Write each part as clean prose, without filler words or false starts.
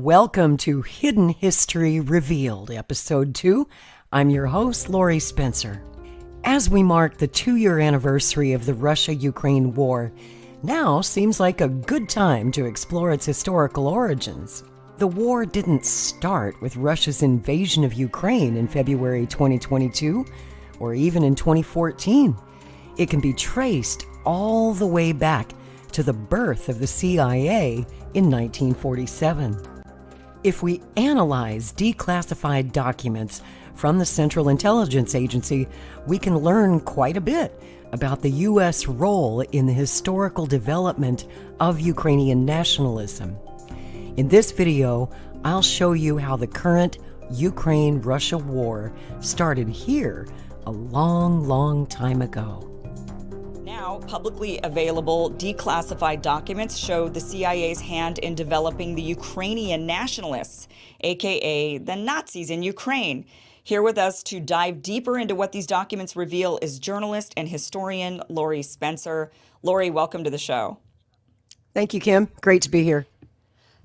Welcome to Hidden History Revealed, Episode 2. I'm your host, Lori Spencer. As we mark the 2-year anniversary of the Russia-Ukraine war, now seems like a good time to explore its historical origins. The war didn't start with Russia's invasion of Ukraine in February 2022, or even in 2014. It can be traced all the way back to the birth of the CIA in 1947. If we analyze declassified documents from the Central Intelligence Agency, we can learn quite a bit about the U.S. role in the historical development of Ukrainian nationalism. In this video, I'll show you how the current Ukraine-Russia war started here a long time ago. Now, publicly available declassified documents show the CIA's hand in developing the Ukrainian nationalists, aka the Nazis in Ukraine. Here with us to dive deeper into what these documents reveal is journalist and historian Lori Spencer. Lori, welcome to the show. Thank you, Kim. Great to be here.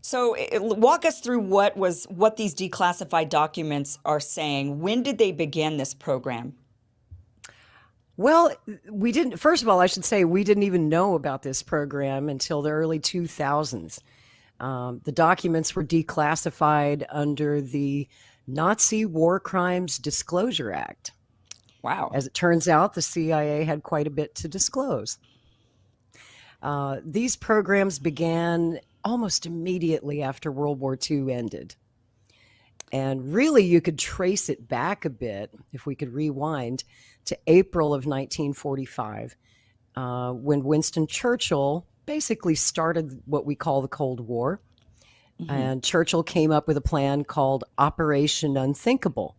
So walk us through what these declassified documents are saying. When did they begin this program? Well, we didn't, first of all, I should say we didn't even know about this program until the early 2000s. The documents were declassified under the Nazi War Crimes Disclosure Act. Wow. As it turns out, the CIA had quite a bit to disclose. These programs began almost immediately after World War II ended. And really, you could trace it back a bit, if we could rewind, to April of 1945, when Winston Churchill basically started what we call the Cold War. Mm-hmm. And Churchill came up with a plan called Operation Unthinkable.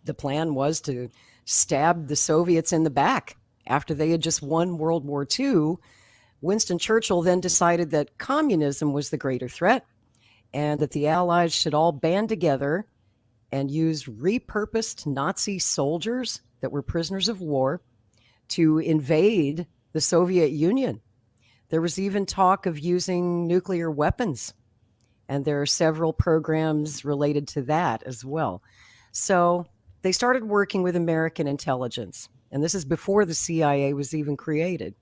The plan was to stab the Soviets in the back. After they had just won World War II, Winston Churchill then decided that communism was the greater threat and that the Allies should all band together and use repurposed Nazi soldiers that were prisoners of war to invade the Soviet Union. There was even talk of using nuclear weapons, and there are several programs related to that as well. So they started working with American intelligence, and this is before the CIA was even created.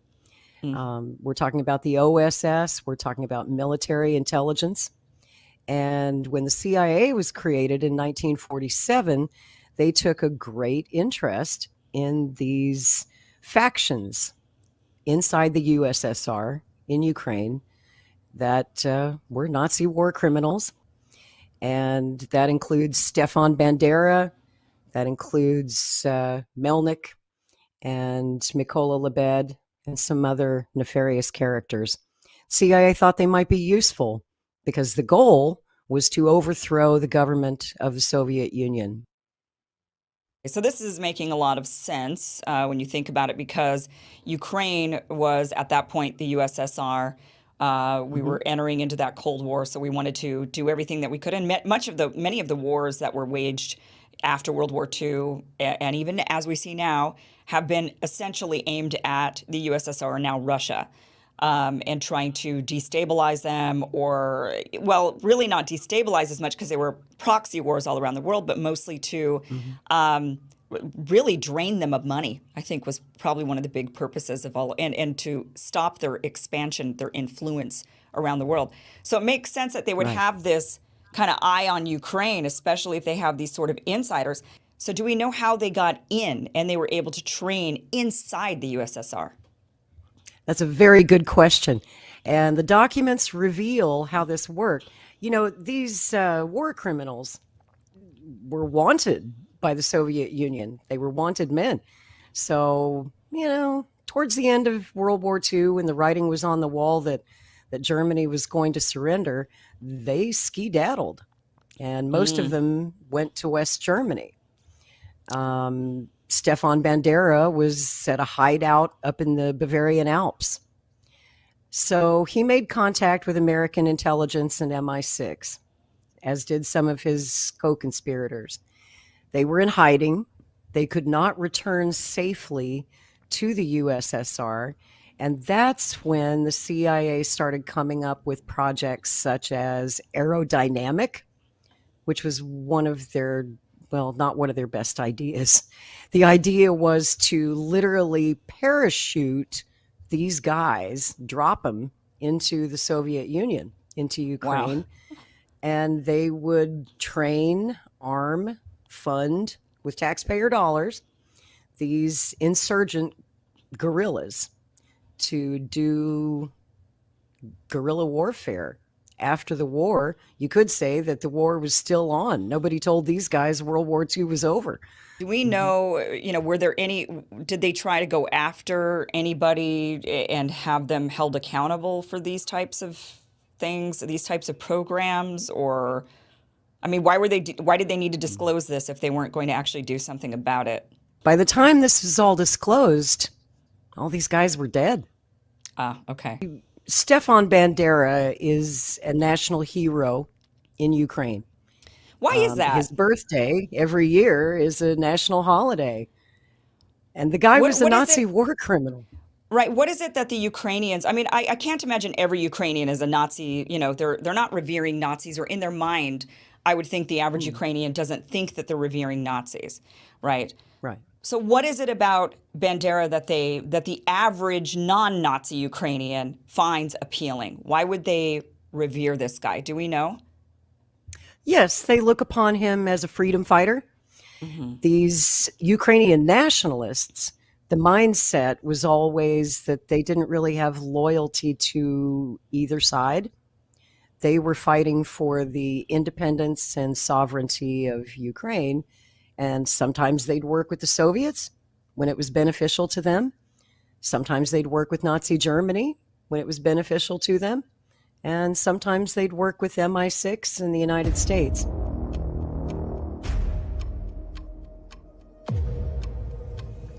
We're talking about the OSS, we're talking about military intelligence. And when the CIA was created in 1947, they took a great interest in these factions inside the USSR in Ukraine that were Nazi war criminals. And that includes Stefan Bandera, that includes Melnik and Mykola Lebed and some other nefarious characters. CIA thought they might be useful because the goal was to overthrow the government of the Soviet Union. So this is making a lot of sense when you think about it, because Ukraine was at that point the USSR. We were entering into that Cold War, so we wanted to do everything that we could. And many of the wars that were waged after World War II, and even as we see now, have been essentially aimed at the USSR, now Russia. And trying to destabilize them, or, well, really not destabilize as much because they were proxy wars all around the world, but mostly to really drain them of money, I think was probably one of the big purposes of all, and to stop their expansion, their influence around the world. So it makes sense that they would have this kind of eye on Ukraine, especially if they have these sort of insiders. So do we know how they got in and they were able to train inside the USSR? That's a very good question. And the documents reveal how this worked. You know, these war criminals were wanted by the Soviet Union. They were wanted men. So, you know, towards the end of World War II, when the writing was on the wall that Germany was going to surrender, they skedaddled. And most of them went to West Germany. Stefan Bandera was at a hideout up in the Bavarian Alps. So he made contact with American intelligence and MI6, as did some of his co-conspirators. They were in hiding. They could not return safely to the USSR, And that's when the CIA started coming up with projects such as AERODYNAMIC, which was one of their, well, not one of their best ideas. The idea was to literally parachute these guys, drop them into the Soviet Union, into Ukraine, Wow. and they would train, arm, fund with taxpayer dollars these insurgent guerrillas to do guerrilla warfare. After the war, you could say that the war was still on. Nobody told these guys World War II was over. Do we know, were there any, did they try to go after anybody and have them held accountable for these types of things, these types of programs? Or, I mean, why did they need to disclose this if they weren't going to actually do something about it? By the time this was all disclosed, all these guys were dead. Ah, okay. Stefan Bandera is a national hero in Ukraine. Why is that? His birthday every year is a national holiday. And the guy was a Nazi war criminal. Right. What is it that the Ukrainians, I mean, I can't imagine every Ukrainian is a Nazi, they're not revering Nazis, or in their mind, I would think the average Ukrainian doesn't think that they're revering Nazis, right? Right. So what is it about Bandera that the average non-Nazi Ukrainian finds appealing? Why would they revere this guy? Do we know? Yes, they look upon him as a freedom fighter. These Ukrainian nationalists, the mindset was always that they didn't really have loyalty to either side. They were fighting for the independence and sovereignty of Ukraine. And sometimes they'd work with the Soviets when it was beneficial to them. Sometimes they'd work with Nazi Germany when it was beneficial to them. And sometimes they'd work with MI6 in the United States.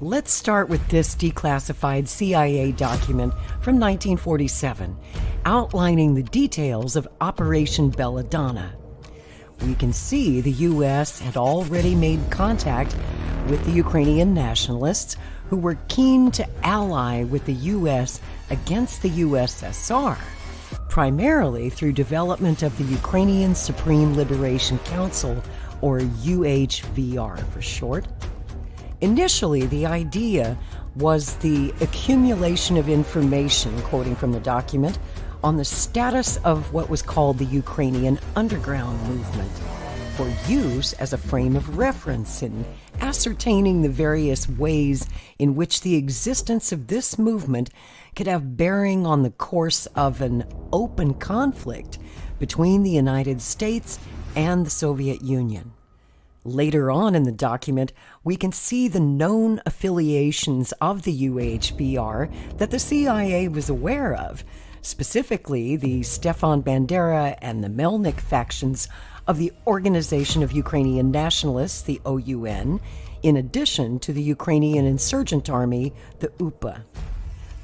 Let's start with this declassified CIA document from 1947, outlining the details of Operation Belladon. We can see the U.S. had already made contact with the Ukrainian nationalists who were keen to ally with the U.S. against the USSR, primarily through development of the Ukrainian Supreme Liberation Council, or UHVR for short. Initially, the idea was the accumulation of information, quoting from the document, on the status of what was called the Ukrainian underground movement, for use as a frame of reference in ascertaining the various ways in which the existence of this movement could have bearing on the course of an open conflict between the United States and the Soviet Union. Later on in the document, we can see the known affiliations of the UHVR that the CIA was aware of, specifically the Stefan Bandera and the Melnik factions of the Organization of Ukrainian Nationalists, the OUN, in addition to the Ukrainian Insurgent Army, the UPA.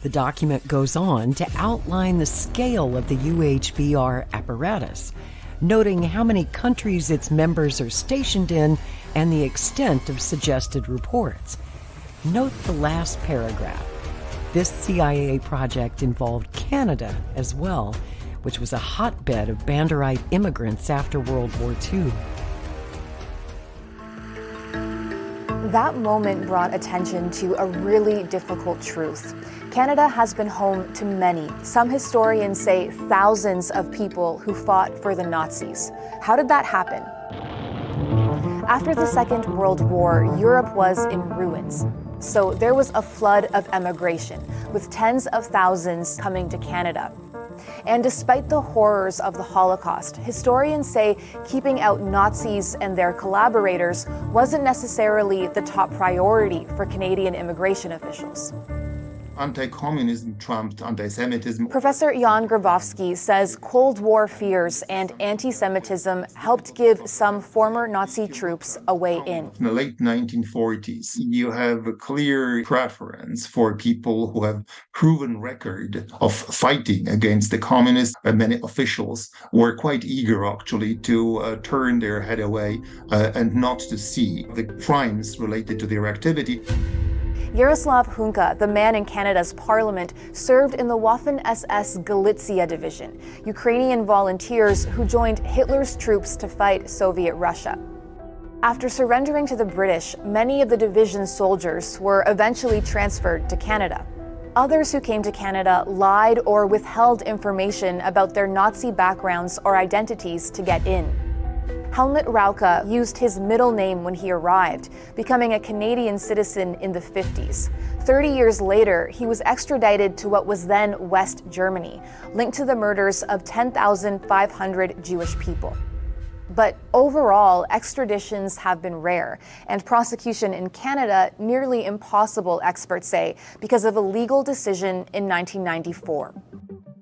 The document goes on to outline the scale of the UHVR apparatus, noting how many countries its members are stationed in and the extent of suggested reports. Note the last paragraph. This CIA project involved Canada as well, which was a hotbed of Banderite immigrants after World War II. That moment brought attention to a really difficult truth. Canada has been home to many, some historians say thousands of people who fought for the Nazis. How did that happen? After the Second World War, Europe was in ruins. So there was a flood of emigration, with tens of thousands coming to Canada. And despite the horrors of the Holocaust, historians say keeping out Nazis and their collaborators wasn't necessarily the top priority for Canadian immigration officials. Anti-communism trumped anti-Semitism. Professor Jan Grabowski says Cold War fears and anti-Semitism helped give some former Nazi troops a way in. In the late 1940s, you have a clear preference for people who have proven record of fighting against the communists, and many officials were quite eager actually to turn their head away and not to see the crimes related to their activity. Yaroslav Hunka, the man in Canada's parliament, served in the Waffen-SS Galicia division, Ukrainian volunteers who joined Hitler's troops to fight Soviet Russia. After surrendering to the British, many of the division's soldiers were eventually transferred to Canada. Others who came to Canada lied or withheld information about their Nazi backgrounds or identities to get in. Helmut Rauka used his middle name when he arrived, becoming a Canadian citizen in the 50s. 30 years later, he was extradited to what was then West Germany, linked to the murders of 10,500 Jewish people. But overall, extraditions have been rare, and prosecution in Canada nearly impossible, experts say, because of a legal decision in 1994.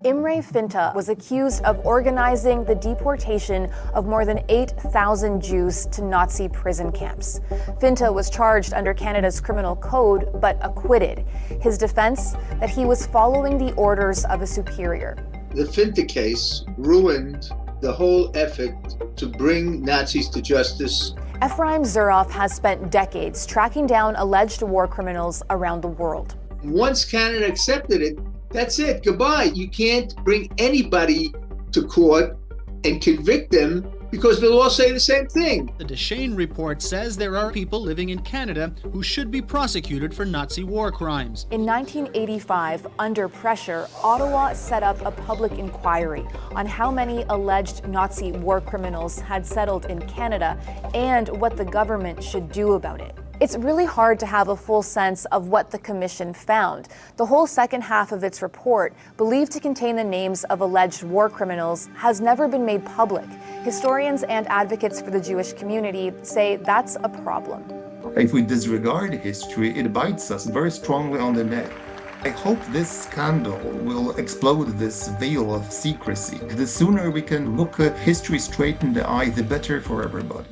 Imre Finta was accused of organizing the deportation of more than 8,000 Jews to Nazi prison camps. Finta was charged under Canada's criminal code, but acquitted. His defense, that he was following the orders of a superior. The Finta case ruined the whole effort to bring Nazis to justice. Efraim Zuroff has spent decades tracking down alleged war criminals around the world. Once Canada accepted it, that's it, goodbye. You can't bring anybody to court and convict them because they'll all say the same thing. The Deschênes report says there are people living in Canada who should be prosecuted for Nazi war crimes. In 1985, under pressure, Ottawa set up a public inquiry on how many alleged Nazi war criminals had settled in Canada and what the government should do about it. It's really hard to have a full sense of what the commission found. The whole second half of its report, believed to contain the names of alleged war criminals, has never been made public. Historians and advocates for the Jewish community say that's a problem. If we disregard history, it bites us very strongly on the neck. I hope this scandal will explode this veil of secrecy. The sooner we can look at history straight in the eye, the better for everybody.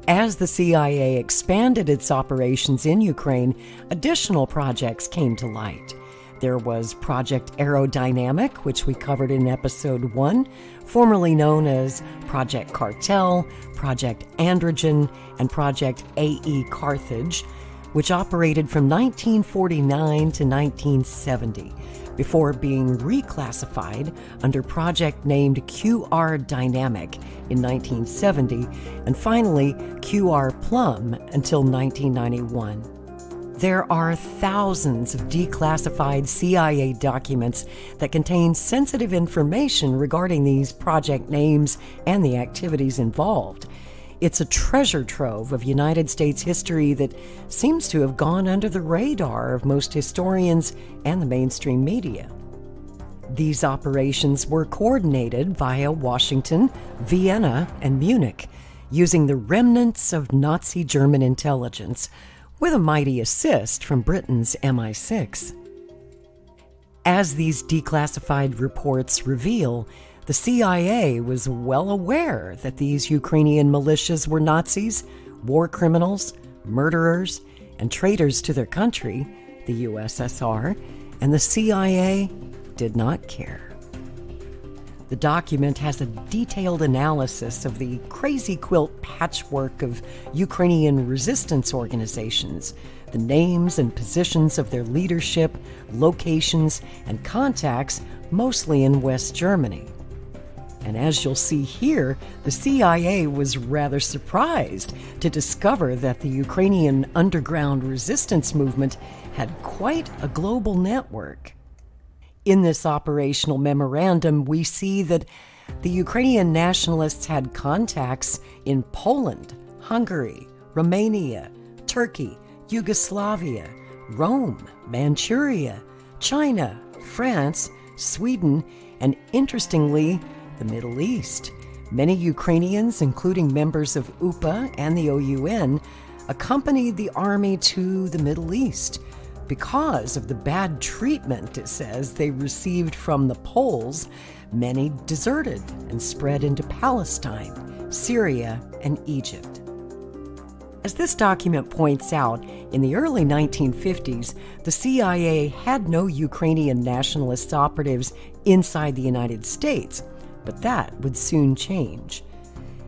As the CIA expanded its operations in Ukraine, additional projects came to light. There was Project AERODYNAMIC, which we covered in episode 1, formerly known as Project Cartel, Project Androgen, and Project AE Carthage, which operated from 1949 to 1970, before being reclassified under project named AERODYNAMIC in 1970, and finally AEROPLUM until 1991. There are thousands of declassified CIA documents that contain sensitive information regarding these project names and the activities involved. It's a treasure trove of United States history that seems to have gone under the radar of most historians and the mainstream media. These operations were coordinated via Washington, Vienna, and Munich, using the remnants of Nazi German intelligence, with a mighty assist from Britain's MI6. As these declassified reports reveal, the CIA was well aware that these Ukrainian militias were Nazis, war criminals, murderers, and traitors to their country, the USSR, and the CIA did not care. The document has a detailed analysis of the crazy quilt patchwork of Ukrainian resistance organizations, the names and positions of their leadership, locations, and contacts, mostly in West Germany. And as you'll see here, the CIA was rather surprised to discover that the Ukrainian underground resistance movement had quite a global network. In this operational memorandum, we see that the Ukrainian nationalists had contacts in Poland, Hungary, Romania, Turkey, Yugoslavia, Rome, Manchuria, China, France, Sweden, and interestingly, the Middle East. Many Ukrainians, including members of UPA and the OUN, accompanied the army to the Middle East because of the bad treatment, it says, they received from the Poles. Many deserted and spread into Palestine, Syria, and Egypt. As this document points out, in the early 1950s, the CIA had no Ukrainian nationalist operatives inside the United States, but that would soon change.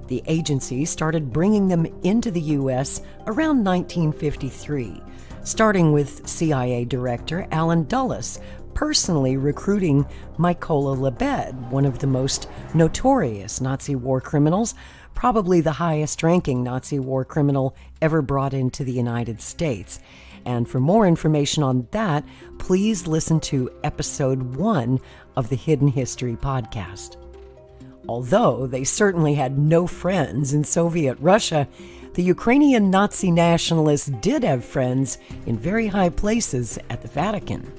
The agency started bringing them into the U.S. around 1953, starting with CIA Director Allen Dulles personally recruiting Mykola Lebed, one of the most notorious Nazi war criminals, probably the highest-ranking Nazi war criminal ever brought into the United States. And for more information on that, please listen to Episode 1 of the Hidden History podcast. Although they certainly had no friends in Soviet Russia, the Ukrainian Nazi nationalists did have friends in very high places at the Vatican.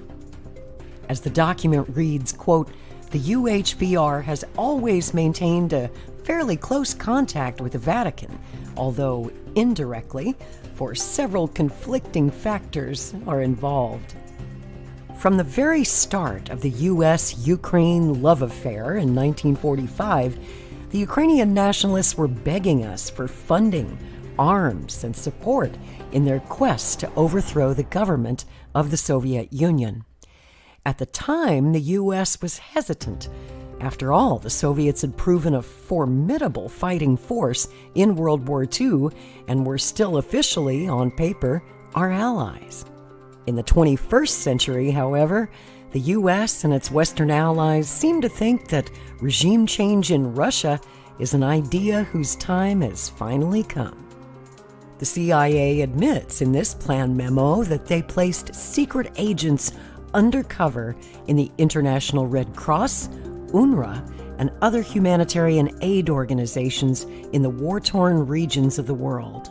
As the document reads, quote, "The UHVR has always maintained a fairly close contact with the Vatican, although indirectly, for several conflicting factors are involved." From the very start of the U.S.-Ukraine love affair in 1945, the Ukrainian nationalists were begging us for funding, arms, and support in their quest to overthrow the government of the Soviet Union. At the time, the U.S. was hesitant. After all, the Soviets had proven a formidable fighting force in World War II and were still officially, on paper, our allies. In the 21st century, however, the U.S. and its Western allies seem to think that regime change in Russia is an idea whose time has finally come. The CIA admits in this plan memo that they placed secret agents undercover in the International Red Cross, UNRWA, and other humanitarian aid organizations in the war-torn regions of the world.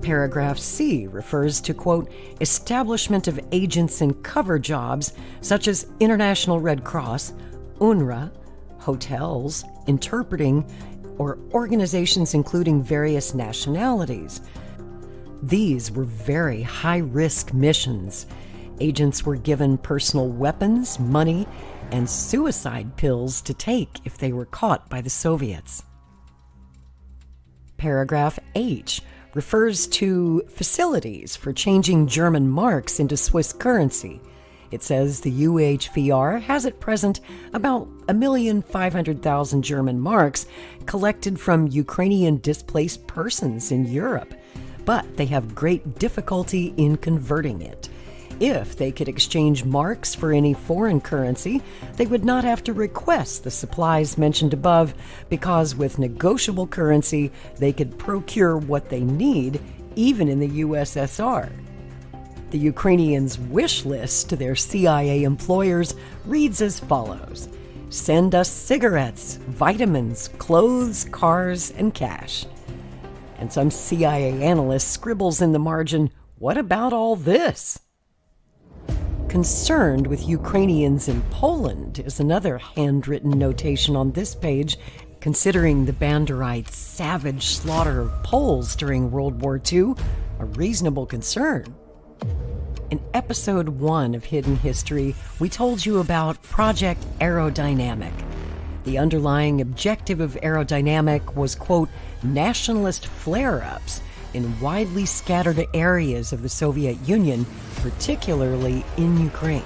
Paragraph C refers to, quote, establishment of agents in cover jobs such as International Red Cross, UNRWA, hotels, interpreting, or organizations including various nationalities. These were very high-risk missions. Agents were given personal weapons, money, and suicide pills to take if they were caught by the Soviets. Paragraph H refers to facilities for changing German marks into Swiss currency. It says the UHVR has at present about 1,500,000 German marks collected from Ukrainian displaced persons in Europe, but they have great difficulty in converting it. If they could exchange marks for any foreign currency, they would not have to request the supplies mentioned above, because with negotiable currency, they could procure what they need, even in the USSR. The Ukrainians' wish list to their CIA employers reads as follows: send us cigarettes, vitamins, clothes, cars, and cash. And some CIA analyst scribbles in the margin, what about all this? Concerned with Ukrainians in Poland is another handwritten notation on this page, considering the Banderites' savage slaughter of Poles during World War II a reasonable concern. In Episode 1 of Hidden History, we told you about Project AERODYNAMIC. The underlying objective of AERODYNAMIC was, quote, nationalist flare-ups in widely scattered areas of the Soviet Union, particularly in Ukraine.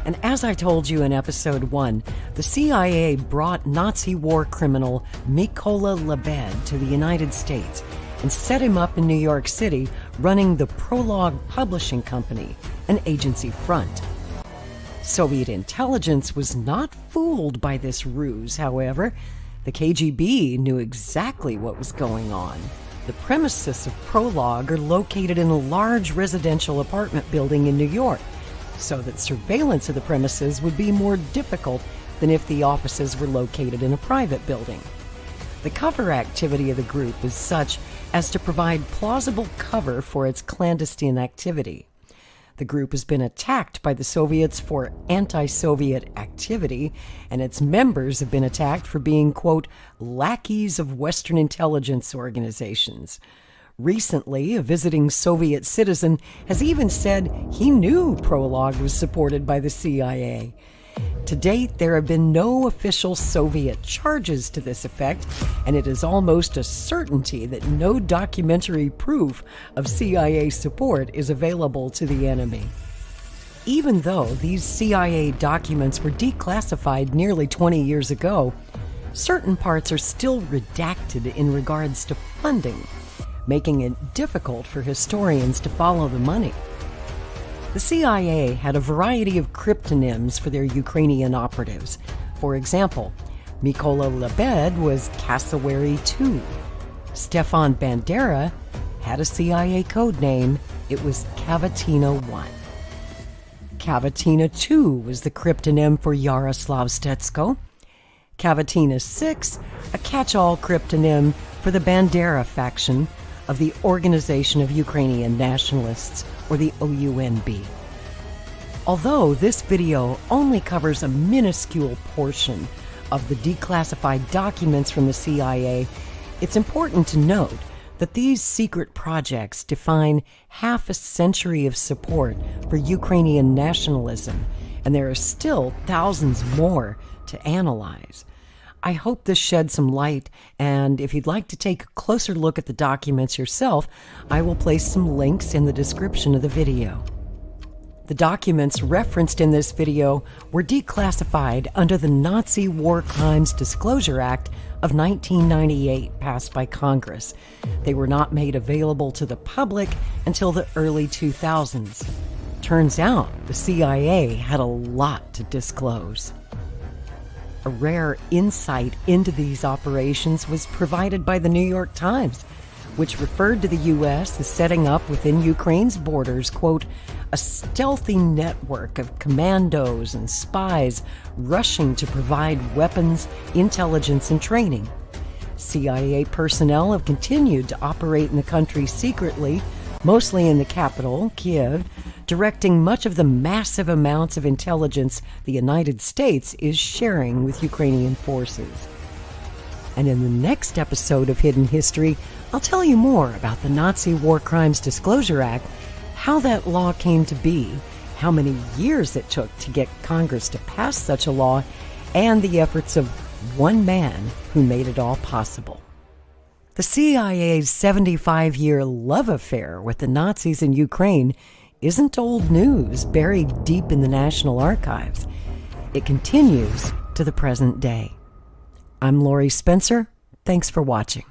And as I told you in Episode 1, the CIA brought Nazi war criminal Mykola Lebed to the United States and set him up in New York City running the Prologue Publishing Company, an agency front. Soviet intelligence was not fooled by this ruse, however. The KGB knew exactly what was going on. The premises of Prologue are located in a large residential apartment building in New York, so that surveillance of the premises would be more difficult than if the offices were located in a private building. The cover activity of the group is such as to provide plausible cover for its clandestine activity. The group has been attacked by the Soviets for anti-Soviet activity, and its members have been attacked for being, quote, lackeys of Western intelligence organizations. Recently, a visiting Soviet citizen has even said he knew Prologue was supported by the CIA. To date, there have been no official Soviet charges to this effect, and it is almost a certainty that no documentary proof of CIA support is available to the enemy. Even though these CIA documents were declassified nearly 20 years ago, certain parts are still redacted in regards to funding, making it difficult for historians to follow the money. The CIA had a variety of cryptonyms for their Ukrainian operatives. For example, Mykola Lebed was Cassowary II. Stefan Bandera had a CIA code name. It was Cavatina I. Cavatina II was the cryptonym for Yaroslav Stetsko. Cavatina VI, a catch-all cryptonym for the Bandera faction of the Organization of Ukrainian Nationalists, or the OUNB. Although this video only covers a minuscule portion of the declassified documents from the CIA, it's important to note that these secret projects define half a century of support for Ukrainian nationalism, and there are still thousands more to analyze. I hope this sheds some light, and if you'd like to take a closer look at the documents yourself, I will place some links in the description of the video. The documents referenced in this video were declassified under the Nazi War Crimes Disclosure Act of 1998, passed by Congress. They were not made available to the public until the early 2000s. Turns out the CIA had a lot to disclose. A rare insight into these operations was provided by the New York Times, which referred to the U.S. as setting up within Ukraine's borders, quote, a stealthy network of commandos and spies rushing to provide weapons, intelligence, and training. CIA personnel have continued to operate in the country secretly, mostly in the capital, Kiev, directing much of the massive amounts of intelligence the United States is sharing with Ukrainian forces. And in the next episode of Hidden History, I'll tell you more about the Nazi War Crimes Disclosure Act, how that law came to be, how many years it took to get Congress to pass such a law, and the efforts of one man who made it all possible. The CIA's 75-year love affair with the Nazis in Ukraine isn't old news buried deep in the National Archives. It continues to the present day. I'm Laurie Spencer. Thanks for watching.